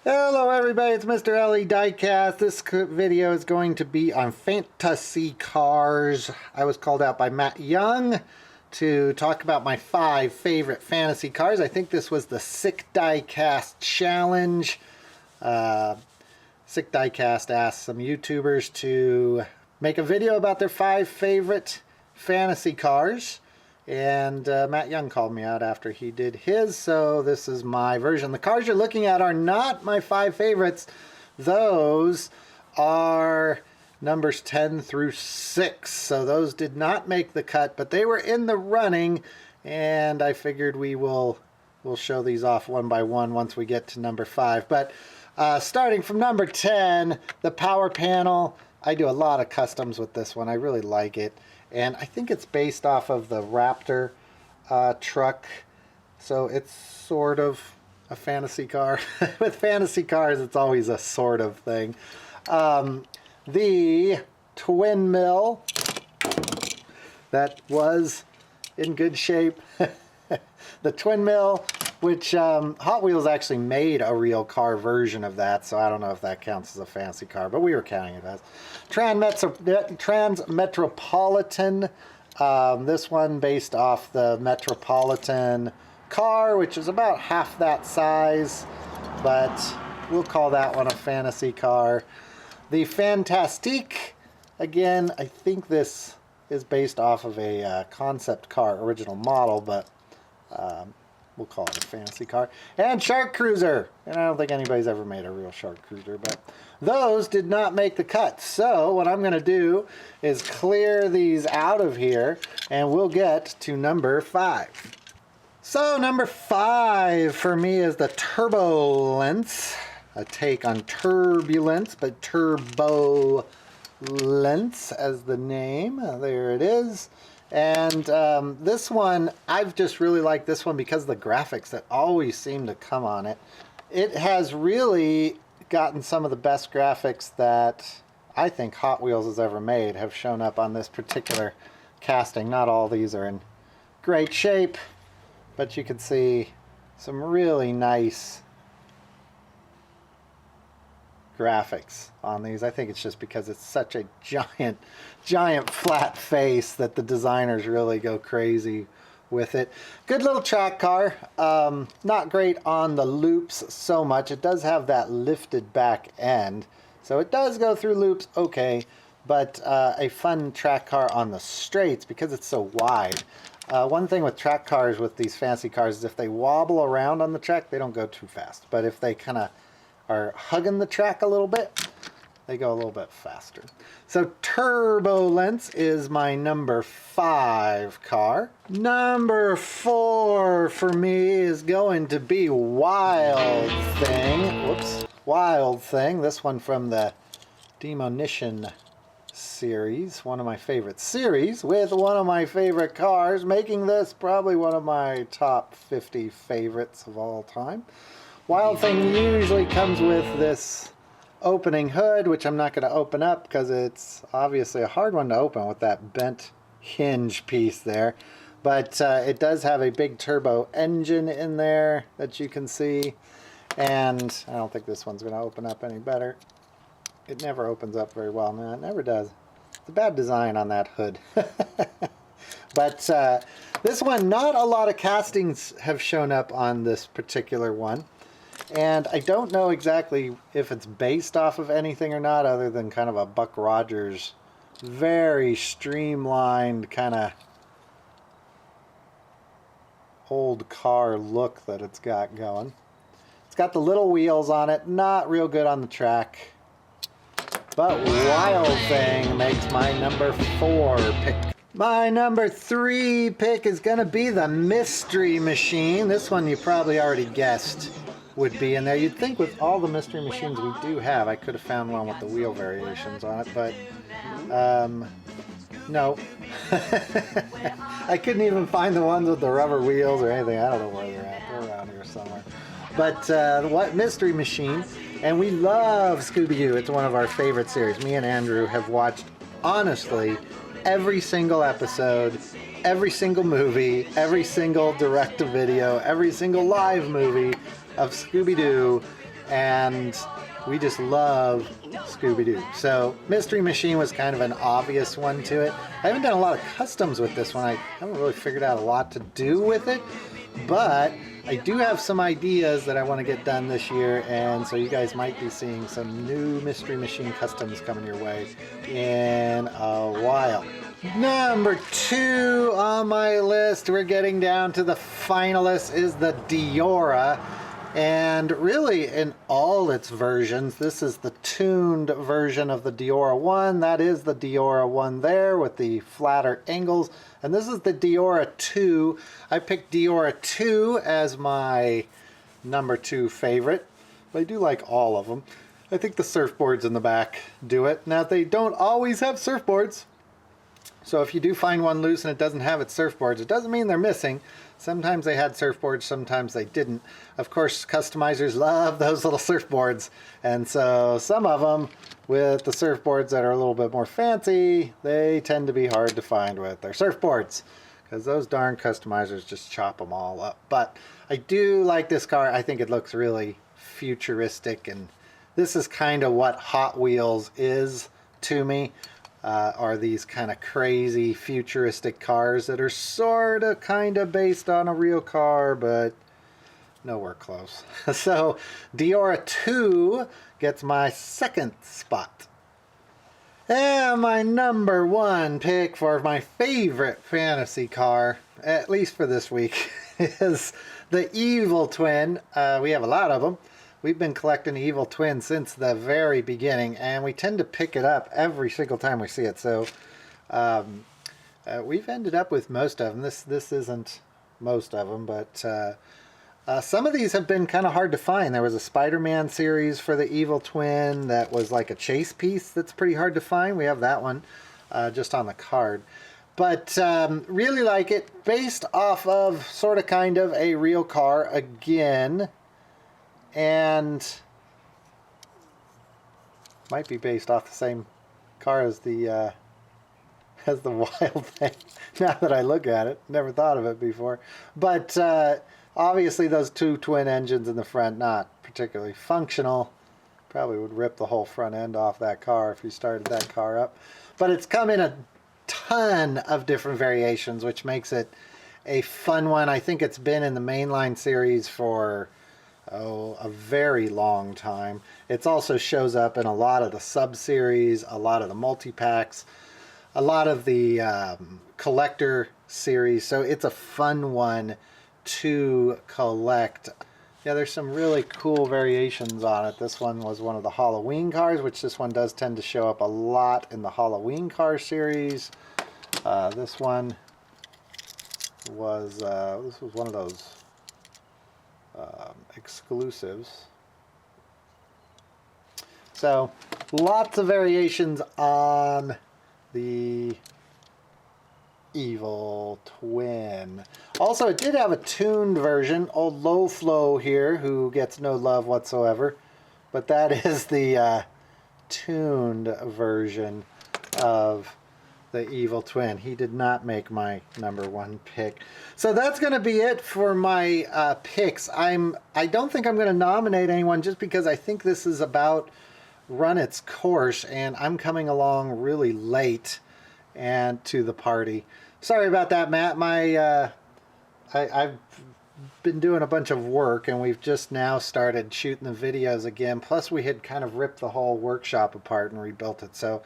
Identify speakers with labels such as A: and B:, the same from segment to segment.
A: Hello everybody, it's MrLEDiecast. This video is going to be on fantasy cars. I was called out by Matt Young to talk about my 5 favorite fantasy cars. I think this was the SIC Diecast challenge. SIC Diecast asked some YouTubers to make a video about their 5 favorite fantasy cars. And Matt Young called me out after he did his, so this is my version. The cars you're looking at are not my 5 favorites. Those are numbers 10 through 6. So those did not make the cut, but they were in the running, and I figured we'll show these off one by one once we get to number 5. But starting from number 10, the power panel. I do a lot of customs with this one. I really like it. And I think it's based off of the Raptor truck. So it's sort of a fantasy car. With fantasy cars, it's always a sort of thing. The twin mill that was in good shape. The twin mill, which Hot Wheels actually made a real car version of that, so I don't know if that counts as a fancy car, but we were counting it as. Trans-Metropolitan, this one based off the Metropolitan car, which is about half that size, but we'll call that one a fantasy car. The Fantastique, again, I think this is based off of a concept car, original model, but we'll call it a fantasy car. And Shark Cruiser. And I don't think anybody's ever made a real Shark Cruiser, but those did not make the cut. So what I'm going to do is clear these out of here, and we'll get to number 5. So number 5 for me is the Turbulence. A take on turbulence, but Turbolence as the name. There it is. And this one, I've just really liked this one because of the graphics that always seem to come on it. It has really gotten some of the best graphics that I think Hot Wheels has ever made have shown up on this particular casting. Not all these are in great shape, but you can see some really nice graphics on these. I think it's just because it's such a giant flat face that the designers really go crazy with it. Good little track car. Not great on the loops so much. It does have that lifted back end, so it does go through loops okay, but a fun track car on the straights because it's so wide. One thing with track cars with these fancy cars is if they wobble around on the track, they don't go too fast, but if they kind of are hugging the track a little bit, they go a little bit faster. So Turbulence is my number 5 car. Number 4 for me is going to be Wild Thing. Whoops. Wild Thing. This one from the Demolition series. One of my favorite series with one of my favorite cars, making this probably one of my top 50 favorites of all time. Wild Thing usually comes with this opening hood, which I'm not going to open up because it's obviously a hard one to open with that bent hinge piece there. But it does have a big turbo engine in there that you can see. And I don't think this one's going to open up any better. It never opens up very well. No, it never does. It's a bad design on that hood. But this one, not a lot of castings have shown up on this particular one. And I don't know exactly if it's based off of anything or not, other than kind of a Buck Rogers, very streamlined kind of old car look that it's got going. It's got the little wheels on it, not real good on the track. But Wild Thing makes my number 4 pick. My number 3 pick is going to be the Mystery Machine. This one you probably already guessed would be in there. You'd think with all the Mystery Machines we do have, I could have found one with the wheel variations on it, but no. I couldn't even find the ones with the rubber wheels or anything. I don't know where they're at. They're around here somewhere. But what Mystery Machine, and we love Scooby-Doo. It's one of our favorite series. Me and Andrew have watched, honestly, every single episode, every single movie, every single direct-to-video, every single live movie of Scooby-Doo, and we just love Scooby-Doo. So Mystery Machine was kind of an obvious one to it. I haven't done a lot of customs with this one. I haven't really figured out a lot to do with it, but I do have some ideas that I want to get done this year, and so you guys might be seeing some new Mystery Machine customs coming your way in a while. Number 2 on my list, we're getting down to the finalists, is the Diora. And really, in all its versions, this is the tuned version of the Diora 1. That is the Diora 1 there with the flatter angles. And this is the Diora 2. I picked Diora 2 as my number 2 favorite. But I do like all of them. I think the surfboards in the back do it. Now, they don't always have surfboards. So if you do find one loose and it doesn't have its surfboards, it doesn't mean they're missing. Sometimes they had surfboards, sometimes they didn't. Of course, customizers love those little surfboards. And so some of them with the surfboards that are a little bit more fancy, they tend to be hard to find with their surfboards, because those darn customizers just chop them all up. But I do like this car. I think it looks really futuristic, and this is kind of what Hot Wheels is to me. Are these kind of crazy futuristic cars that are sort of kind of based on a real car, but nowhere close. So Diora 2 gets my second spot. And my number 1 pick for my favorite fantasy car, at least for this week, is the Evil Twin. We have a lot of them. We've been collecting Evil Twin since the very beginning, and we tend to pick it up every single time we see it. So we've ended up with most of them. This isn't most of them, but some of these have been kind of hard to find. There was a Spider-Man series for the Evil Twin that was like a chase piece that's pretty hard to find. We have that one just on the card. But really like it, based off of sort of kind of a real car again. And might be based off the same car as the Wild Thing. Now that I look at it, never thought of it before. But obviously, those 2 twin engines in the front, not particularly functional. Probably would rip the whole front end off that car if you started that car up. But it's come in a ton of different variations, which makes it a fun one. I think it's been in the mainline series for a very long time. It also shows up in a lot of the sub-series, a lot of the multi-packs, a lot of the collector series. So it's a fun one to collect. Yeah, there's some really cool variations on it. This one was one of the Halloween cars, which this one does tend to show up a lot in the Halloween car series. This one was one of those exclusives. So lots of variations on the Evil Twin. Also, it did have a tuned version. Old Low Flow here, who gets no love whatsoever, but that is the tuned version of the Evil Twin. He did not make my number 1 pick. So that's going to be it for my picks. I don't think I'm going to nominate anyone, just because I think this is about run its course, and I'm coming along really late and to the party. Sorry about that, Matt. I've been doing a bunch of work, and we've just now started shooting the videos again. Plus, we had kind of ripped the whole workshop apart and rebuilt it. So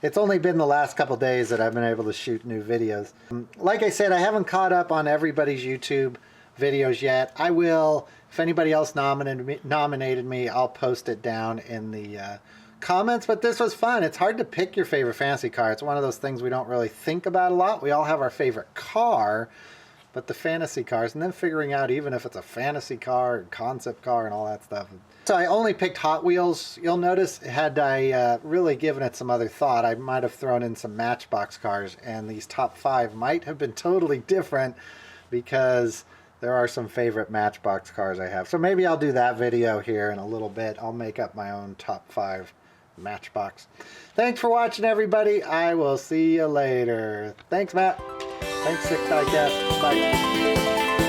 A: it's only been the last couple days that I've been able to shoot new videos. Like I said, I haven't caught up on everybody's YouTube videos yet. I will. If anybody else nominated me, I'll post it down in the comments. But this was fun. It's hard to pick your favorite fantasy car. It's one of those things we don't really think about a lot. We all have our favorite car, but the fantasy cars, and then figuring out even if it's a fantasy car, and concept car, and all that stuff. So I only picked Hot Wheels. You'll notice, had I really given it some other thought, I might have thrown in some Matchbox cars, and these top 5 might have been totally different, because there are some favorite Matchbox cars I have. So maybe I'll do that video here in a little bit. I'll make up my own top 5 Matchbox. Thanks for watching, everybody. I will see you later. Thanks, Matt. Thanks, SIC Diecast. Bye.